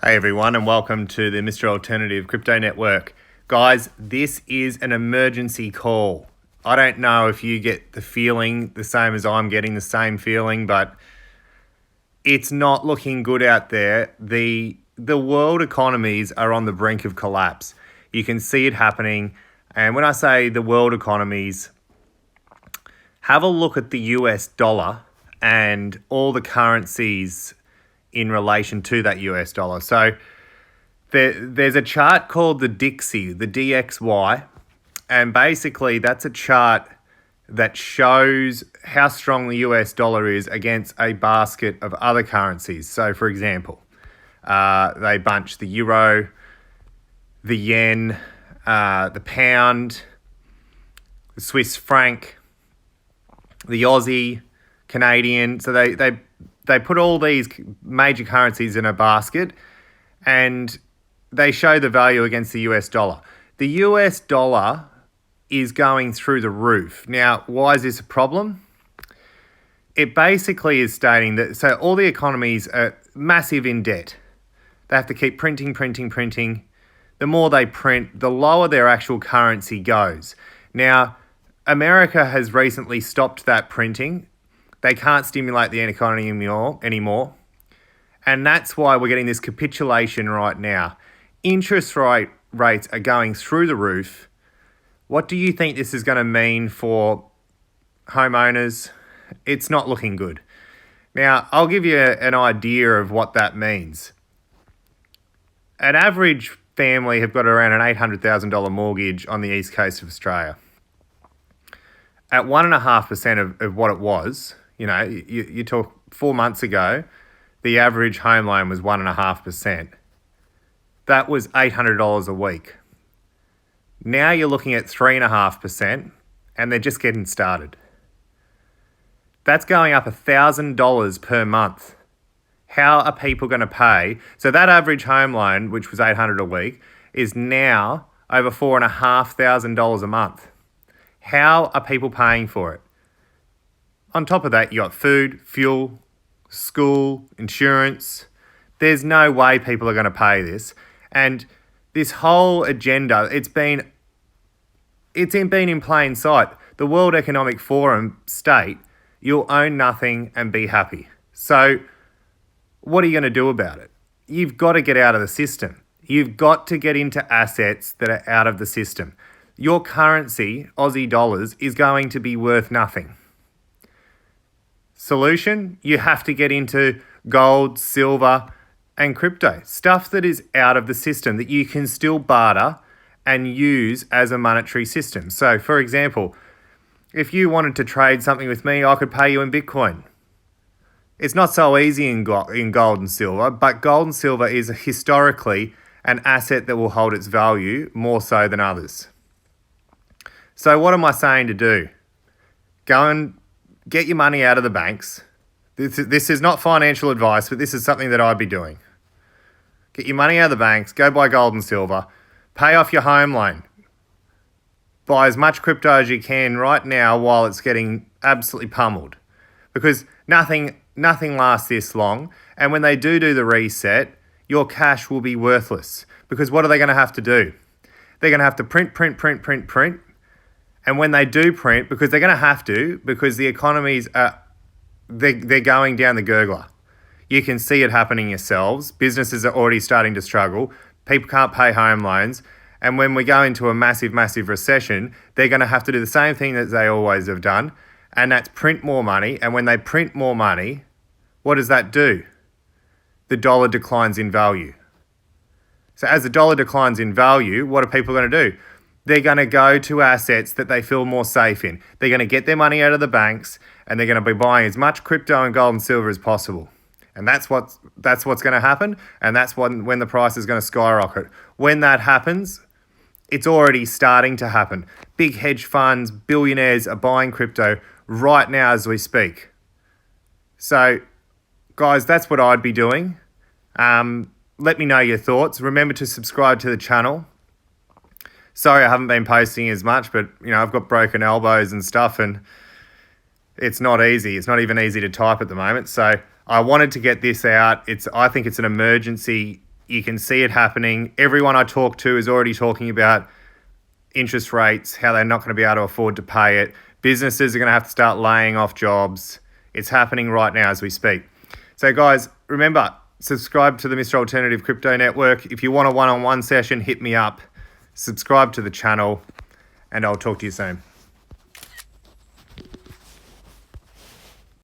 Hey everyone, and welcome to the Mr. Alternative Crypto Network. Guys, this is an emergency call. I don't know if you get the feeling the same as I'm getting the same feeling, but it's not looking good out there. The world economies are on the brink of collapse. You can see it happening. And when I say the world economies, have a look at the US dollar and all the currencies in relation to that US dollar. So there's a chart called the Dixie, the DXY, and basically that's a chart that shows how strong the US dollar is against a basket of other currencies. So, for example, they bunch the euro, the yen, the pound, the Swiss franc, the Aussie, Canadian. So they put all these major currencies in a basket and they show the value against the US dollar. The US dollar is going through the roof. Now, why is this a problem? It basically is stating that, so all the economies are massive in debt. They have to keep printing. The more they print, the lower their actual currency goes. Now, America has recently stopped that printing. They can't stimulate the economy anymore. And that's why we're getting this capitulation right now. Interest rates are going through the roof. What do you think this is going to mean for homeowners? It's not looking good. Now, I'll give you an idea of what that means. An average family have got around an $800,000 mortgage on the east coast of Australia. At 1.5% of what it was, you talk 4 months ago, the average home loan was 1.5%. That was $800 a week. Now you're looking at 3.5%, and they're just getting started. That's going up $1,000 per month. How are people going to pay? So that average home loan, which was $800 a week, is now over $4,500 a month. How are people paying for it? On top of that, you got food, fuel, school, insurance. There's no way people are going to pay this. And this whole agenda, it's been in plain sight. The World Economic Forum state you'll own nothing and be happy. So what are you going to do about it? You've got to get out of the system. You've got to get into assets that are out of the system. Your currency, Aussie dollars, is going to be worth nothing. Solution? You have to get into gold, silver, and crypto. Stuff that is out of the system that you can still barter and use as a monetary system. So, for example, if you wanted to trade something with me, I could pay you in Bitcoin. It's not so easy in gold and silver, but gold and silver is historically an asset that will hold its value more so than others. So what am I saying to do? Go and get your money out of the banks. This is not financial advice, but this is something that I'd be doing. Get your money out of the banks, go buy gold and silver, pay off your home loan. Buy as much crypto as you can right now while it's getting absolutely pummeled. Because nothing lasts this long. And when they do the reset, your cash will be worthless. Because what are they going to have to do? They're going to have to print. And when they do print, because they're going to have to, because the economies they're going down the gurgler. You can see it happening yourselves. Businesses are already starting to struggle. People can't pay home loans. And when we go into a massive recession, they're going to have to do the same thing that they always have done, and that's print more money. And when they print more money, what does that do? The dollar declines in value. So as the dollar declines in value, what are people going to do? They're going to go to assets that they feel more safe in. They're going to get their money out of the banks, and they're going to be buying as much crypto and gold and silver as possible. And that's what's going to happen, and that's when the price is going to skyrocket. When that happens, it's already starting to happen. Big hedge funds, billionaires are buying crypto right now as we speak. So, guys, that's what I'd be doing. Let me know your thoughts. Remember to subscribe to the channel. Sorry I haven't been posting as much, but I've got broken elbows and stuff, and it's not easy. It's not even easy to type at the moment. So I wanted to get this out. I think it's an emergency You can see it happening. Everyone I talk to is already talking about interest rates, how they're not going to be able to afford to pay it. Businesses are going to have to start laying off jobs. It's happening right now as we speak. So guys, remember, subscribe to the Mr. Alternative Crypto Network. If you want a one-on-one session, hit me up. Subscribe to the channel, and I'll talk to you soon.